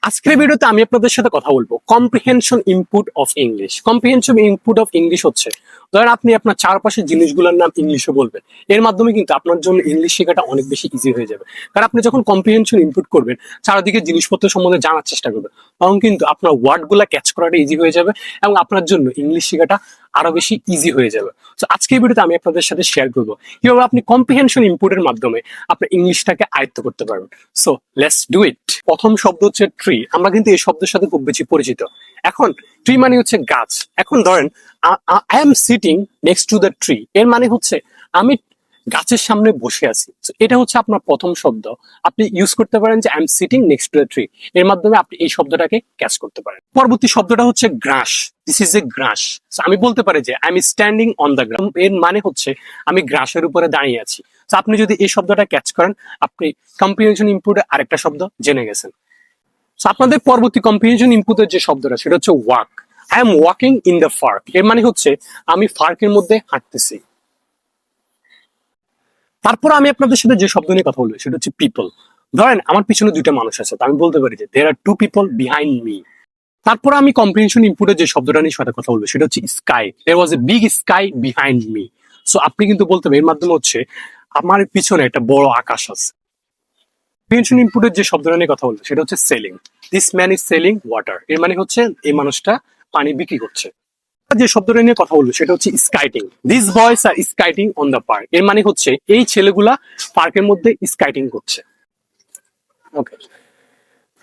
আজকের ভিডিওতে আমি আপনাদের সাথে কথা বলবো comprehension input of English. Comprehension input of English হচ্ছে, ধরেন আপনি আপনার চারপাশের জিনিসগুলোর নাম ইংলিশে বলবেন। এর মাধ্যমে কিন্তু আপনার জন্য ইংলিশ শেখাটা অনেক বেশি ইজি হয়ে যাবে। কারণ আপনি যখন কম্প্রিহেনশন ইনপুট করবেন, চারদিকে জিনিসপত্র সম্বন্ধে জানার চেষ্টা করবেন, তখন কিন্তু আপনার ওয়ার্ডগুলো ক্যাচ করাটা ইজি হয়ে যাবে এবং আপনার জন্য ইংলিশ শেখাটা আরো বেশি ইজি হয়ে যাবে। তো আজকের ভিডিওতে আমি আপনাদের সাথে শেয়ার করবো কিভাবে আপনি কম্প্রিহেনশন ইনপুটের মাধ্যমে আপনার ইংলিশটাকে আয়ত্ত করতে পারবেন। So let's do it. প্রথম শব্দ হচ্ছে ট্রি। আমরা কিন্তু এই শব্দের সাথে খুব বেশি পরিচিত। এখন ট্রি মানে হচ্ছে গাছ। এখন ধরেন I am sitting next to the tree, এর মানে হচ্ছে আমি গাছের সামনে বসে আছি। এটা হচ্ছে আপনার প্রথম শব্দ। আপনি ইউজ করতে পারেন যে I am sitting next to the tree, এর মাধ্যমে আপনি এই শব্দটাকে ক্যাচ করতে পারেন। পরবর্তী শব্দটা হচ্ছে গ্রাস। দিস ইজ এ গ্রাস। আমি বলতে পারি যে I M standing on the grass, এর মানে হচ্ছে আমি গ্রাসের উপরে দাঁড়িয়ে আছি। তো আপনি যদি এই শব্দটা ক্যাচ করেন, আপনি কম্প্রিহেনশন ইনপুটে আরেকটা শব্দ জেনে গেছেন। আপনাদের পরবর্তী কম্প্রিহেনশন ইনপুটের যে শব্দটা সেটা হচ্ছে walk. I am walking in the park, এর মানে হচ্ছে আমি পার্কের মধ্যে হাঁটতেছি। তারপর আমি আপনাদের সাথে যে শব্দ নিয়ে কথা বলবো সেটা হচ্ছে পিপল। ধরেন আমার পিছনে দুইটা মানুষ আছে, তো আমি বলতে পারি যে দেয়ার আর টু পিপল বিহাইন্ড মি। তারপর আমি কম্প্রিহেনশন ইনপুটের যে শব্দটা নিয়ে সাথে কথা বলবো সেটা হচ্ছে sky. There was a big sky behind me. So আপনি কিন্তু বলতে পারেন এর মাধ্যমে হচ্ছে আমার পিছনে একটা বড় আকাশ আছে। কম্প্রিহেনশন ইনপুটের যে শব্দটা নিয়ে কথা বলবো সেটা হচ্ছে selling. This man is selling water, এর মানে হচ্ছে এই মানুষটা পানি বিক্রি করছে। যে শব্দটা নিয়ে কথা বলবো সেটা হচ্ছে skating. This boys are skating on the park, এর মানে হচ্ছে এই ছেলেগুলা পার্কের মধ্যে স্কাইটিং করছে। ওকে,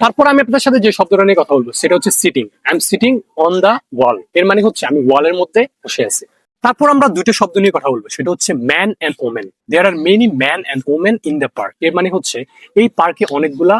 তারপর আমি আপনাদের সাথে যে শব্দটা নিয়ে কথা বলবো সেটা হচ্ছে sitting. I am sitting on the wall, এর মানে হচ্ছে আমি ওয়ালের মধ্যে বসে আছি। তারপর আমরা দুটো শব্দ নিয়ে কথা বলবো সেটা হচ্ছে man and women. There are many man and women in the park, এর মানে হচ্ছে এই পার্কে অনেকগুলা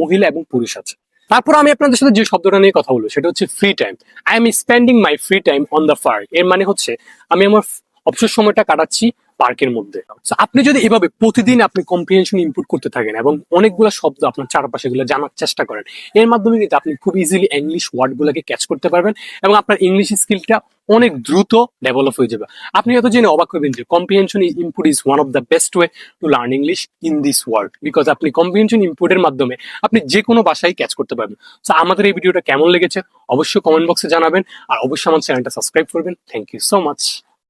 মহিলা এবং পুরুষ আছে। তারপর আমি আপনাদের সাথে যে শব্দটা নিয়ে কথা বলবো সেটা হচ্ছে free time. I am spending my free time on the park, এর মানে হচ্ছে আমি আমার অবসর সময়টা কাটাচ্ছি পার্কের মধ্যে। আপনি যদি এভাবে প্রতিদিন আপনি কম্প্রিহেনশন ইনপুট করতে থাকেন এবং অনেকগুলো শব্দ আপনার চারপাশে গুলো জানার চেষ্টা করেন, এর মাধ্যমে কিন্তু আপনি খুব ইজিলি ইংলিশ ওয়ার্ড গুলোকে ক্যাচ করতে পারবেন এবং আপনার ইংলিশ স্কিলটা অনেক দ্রুত ডেভেলপ হয়ে যাবে। আপনি হয়তো জেনে অবাক করবেন যে comprehension input is one of the best way to learn English in this world, because আপনি কম্প্রিহেনশন ইনপুটের মাধ্যমে আপনি যে কোনো ভাষায় ক্যাচ করতে পারবেন। তো আমাদের এই ভিডিওটা কেমন লেগেছে অবশ্যই কমেন্ট বক্সে জানাবেন, আর অবশ্যই আমার চ্যানেলটা সাবস্ক্রাইব করবেন। Thank you so much.